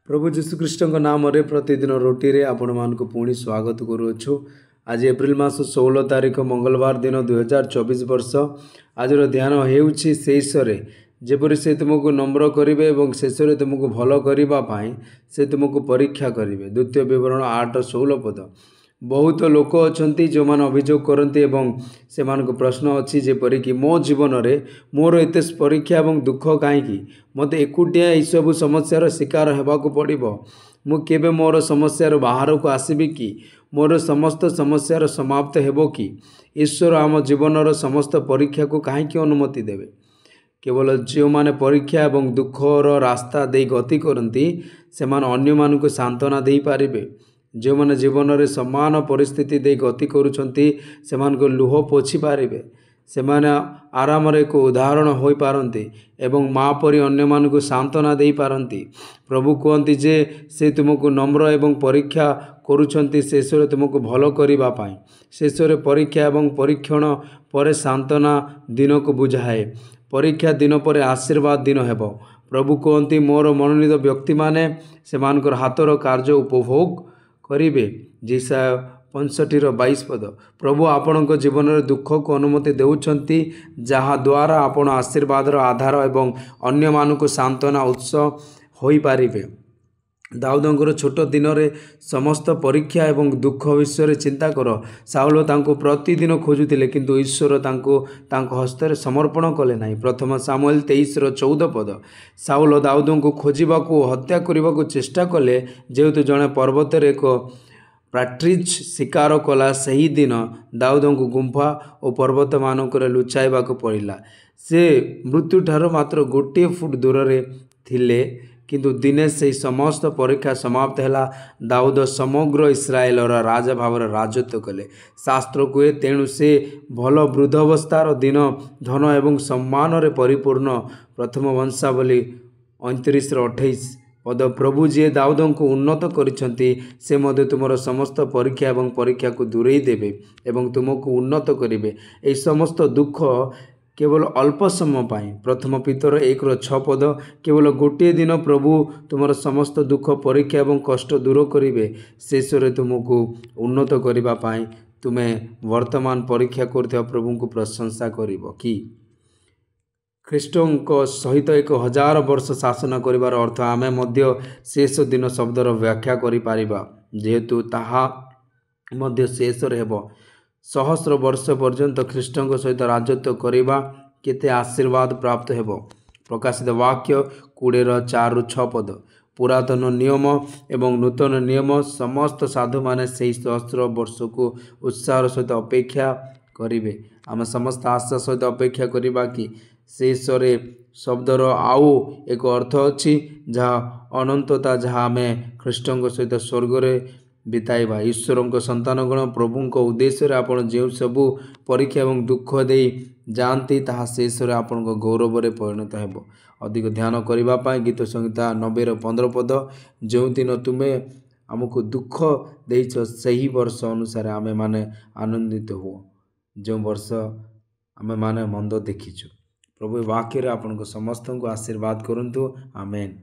प्रभु जीशुख्रीष्ट नाम प्रतिदिन रोटी रे आपण मानक पुणी स्वागत करुछु। आज एप्रिल मास 16 तारीख मंगलवार दिन 2024 वर्ष। आज ध्यान हेउछि शेषरे जेपरि से तुमको नम्र करिवे एवं शेषरे तुमको भल करिबा पाई से तुमको परीक्षा करिवे। द्वितीय विवरण 8:16 पद। बहुत लोक अछंती जो मान अभियोग करती एवं से मानक प्रश्न अच्छी जेपरि कि मो जीवन रे मोर एते परीक्षा एवं दुख कहीं मत एकुटिया यह सब समस्यार शिकार होगाक पड़ो। मु केबे मोर समस्यार बाहर को आसबि कि मोर समस्त समस्यार समाप्त हेबो कि ईश्वर आम जीवनर समस्त परीक्षा को कहीं अनुमति देवे। केवल जो माने परीक्षा एवं दुखर रास्ता दे गति करती से अन्य मानक सांत्वना दे पारिबे। जो माने जीवन रे समान परिस्थिति दे गति करुछंती से लुह पोछि पारिबे। से माने आराम रे को उदाहरण होई पारंती एवं माँ परी अन्य मानक सांत्वना दे पारंती। प्रभु कहती जे से तुमको नम्र एवं परीक्षा करुछंती शेषरे तुमको भल करिबा पाई। शेषरे परीक्षा एवं परीक्षण पर सांत्वना दिन को बुझाए। परीक्षा दिन पर आशीर्वाद दिन हेबो। प्रभु कहती मोर मनोनीत व्यक्ति माने से मानकर हाथर कार्य उपभोग करिवे। जिसा 65:22 पद। प्रभु आपण जीवन में दुख को अनुमति देउछंती जहाँ द्वारा आपण आशीर्वाद आधार एवं अन्य मानक सांत्वना उत्स होई पारिबे। दाऊदंकर छोट दिन रे समस्त परीक्षा एवं दुख विषय चिंता कर। साउल तांको प्रतिदिन खोजुतिले किंतु ईश्वर तांको हस्ତରେ समर्पण कले नाही। प्रथम सामुएल 23:14 पद। साउल दाऊद को खोजिबा को हत्या करने को चेष्टा कले जेहेतु जड़े पर्वत एक प्राट्रिज शिकार कला। सही दिन दाऊद को गुंफा और पर्वत मानक लुचाइबा को पड़िला। से मृत्यु ठार मात्र 1 फुट दूर रे थिले किंतु दिने से समस्त परीक्षा समाप्त है। दाऊद समग्र इस्राएल राजा भाव राजत्व कले। शास्त्र कहे तेणु से भल वृद्धावस्थार दिन धन एवं सम्मान रे परिपूर्ण। प्रथम वंशावली 29:28 पद। प्रभु जी दाऊद को उन्नत करिसेंती से मध्य तुमर समस्त परीक्षा एवं परीक्षा को दूरेई देवे एवं तुमको उन्नत करिवे। ए समस्त दुख केवल अल्प समय पाई। प्रथम पितर 1:6 पद। केवल गोटे दिन प्रभु तुमर समस्त दुख परीक्षा एवं कष्ट दूर करिवे। शेषरे तुमको उन्नत करिबा पाई तुमे वर्तमान परीक्षा करथिबा प्रभु को प्रशंसा करिवो कि ख्रीष्टों सहित 1000 वर्ष शासन करिवार अर्थ आमे मध्य शेष दिन शब्दर व्याख्या करि पारिबा जेहेतु ताहा मध्य शेष हेबो। सहस्र वर्ष पर्यंत ख्रीष्टों सहित राजत्व करिबा केते आशीर्वाद प्राप्त हेबो। प्रकाशित वाक्य 20:4-6 पद। पुरातन नियम एवं नूतन नियम समस्त साधु माने से सहस्र वर्ष को उत्साह सहित अपेक्षा करिवे। आम समस्त आशा सहित अपेक्षा करिबा कि शेषरे शब्दर आउ एक अर्थ अच्छी जहाँ अनंतता जहाँ आम ख्रीष्टों सहित स्वर्ग रे बिताइबा। ईश्वर संतानगण प्रभु उद्देश्य आपण जो सबू परीक्षा एवं दुख दे जाती ताहा शेष आपण गौरव रे परिणत हेबो। अधिक ध्यान करिबा पाई गीत संहिता 90:15 पद। जो दिन तुमे आमको दुख देइछ सही वर्ष अनुसार आमे माने आनंदित हो जो वर्ष आमे माने मंद देखिछु। प्रभु वाक्य रे आपण समस्त को आशीर्वाद करंतु। आमेन।